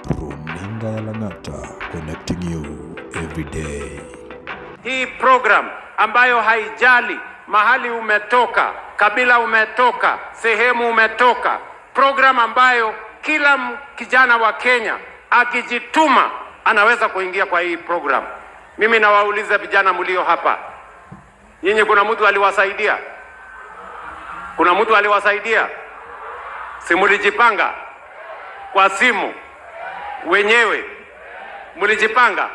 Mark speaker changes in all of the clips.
Speaker 1: Runinga ya Lang'ata, connecting you every day.
Speaker 2: Hii program ambayo haijali mahali umetoka, kabila umetoka, sehemu umetoka, program ambayo kila kijana wa Kenya akijituma anaweza kuingia kwa hii program. Mimi nawauliza vijana mlio hapa, nyinyi kuna mtu aliwasaidia? Kuna mtu aliwasaidia? Si mlijipanga kwa simu wenyewe? Mlijipanga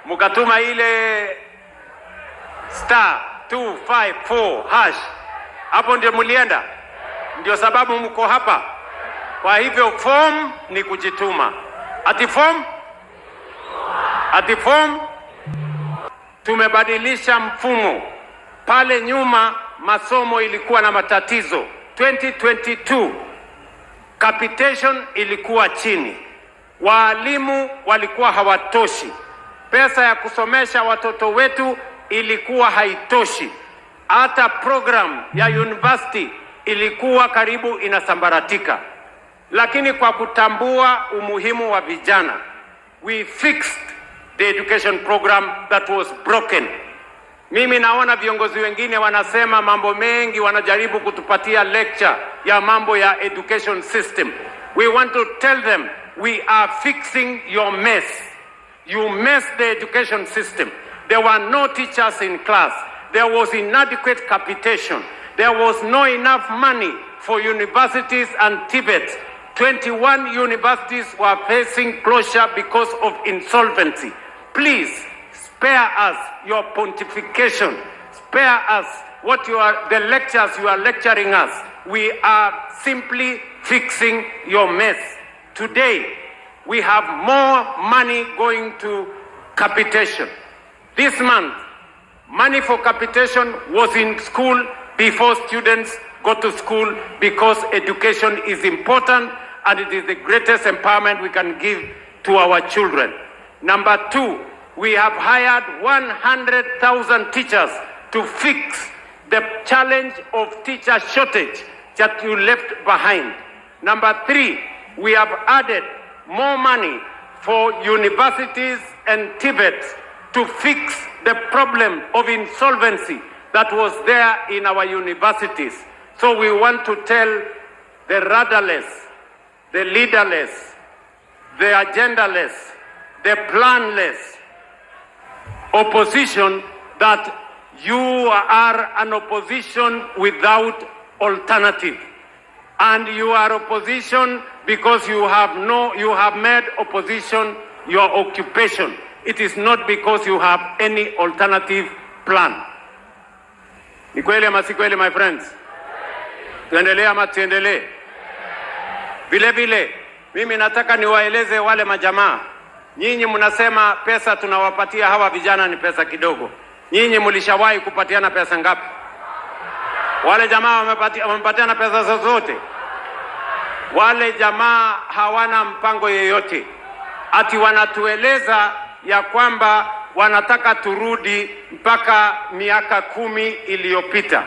Speaker 2: mukatuma ile *254# hapo ndio mulienda, ndio sababu mko hapa. Kwa hivyo form ni kujituma. Ati form tumebadilisha mfumo. Pale nyuma masomo ilikuwa na matatizo. 2022 capitation ilikuwa chini, walimu walikuwa hawatoshi, pesa ya kusomesha watoto wetu ilikuwa haitoshi, hata program ya university ilikuwa karibu inasambaratika. Lakini kwa kutambua umuhimu wa vijana, we fixed the education program that was broken. Mimi naona viongozi wengine wanasema mambo mengi, wanajaribu kutupatia lecture ya mambo ya education system. We want to tell them we are fixing your mess. You messed the education system. There were no teachers in class. There was inadequate capitation. There was no enough money for universities and TVET. 21 universities were facing closure because of insolvency. Please spare us your pontification. Spare us the lectures you are lecturing us. We are simply fixing your mess. Today, we have more money going to capitation. This month, money for capitation was in school before students go to school, because education is important and it is the greatest empowerment we can give to our children. Number 2, we have hired 100,000 teachers to fix the challenge of teacher shortage that you left behind. Number 3, we have added more money for universities and TVET to fix the problem of insolvency that was there in our universities. So we want to tell the rudderless, the leaderless, the agendaless, the planless opposition that you are an opposition without alternative. And you are opposition because you have made opposition your occupation. It is not because you have any alternative plan. Ni kweli ama si kweli, my friends? Tuendelee ama tuendelee? Vile vile, mimi nataka niwaeleze wale majamaa. Nyinyi mnasema pesa tunawapatia hawa vijana ni pesa kidogo. Nyinyi mlishawahi kupatiana pesa ngapi? Wale jamaa wamepatiana pesa zozote? Wale jamaa hawana mpango yeyote. Ati wanatueleza ya kwamba wanataka turudi mpaka miaka 10 iliyopita.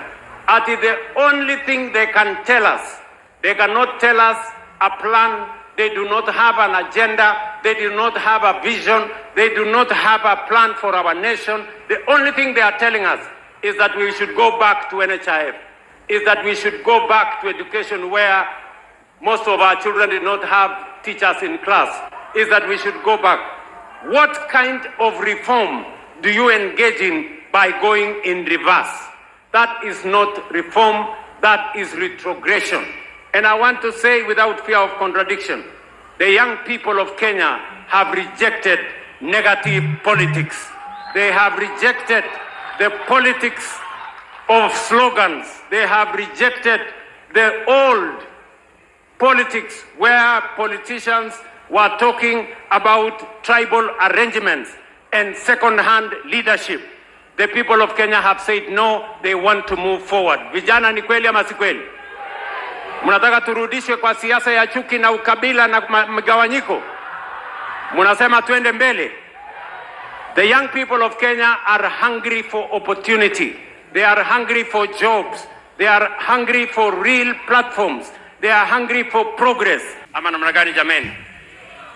Speaker 2: Ati the only thing they can tell us, they cannot tell us a plan. They do not have an agenda. They do not have a vision. They do not have a plan for our nation. The only thing they are telling us is that we should go back to NHIF, is that we should go back to education where most of our children did not have teachers in class, is that we should go back. What kind of reform do you engage in by going in reverse? That is not reform, that is retrogression. And I want to say without fear of contradiction, the young people of Kenya have rejected negative politics. They have rejected the politics of slogans. They have rejected the old politics where politicians were talking about tribal arrangements and second-hand leadership. The people of Kenya have said no, they want to move forward. Vijana, ni kweli ama si kweli? Mnataka turudishwe kwa siasa ya chuki na ukabila na mgawanyiko? Mnasema tuende mbele? The young people of Kenya are hungry for opportunity. They are hungry for jobs. They are hungry for real platforms. They are hungry for progress. Ama namna gani jameni?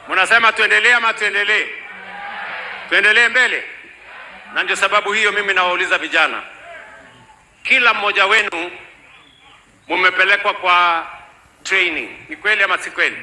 Speaker 2: Mnasema tuendelee ama tuendelee? Tuendelee mbele. Na ndio sababu hiyo mimi nawauliza vijana, kila mmoja wenu mumepelekwa kwa training. Ni kweli ama si kweli?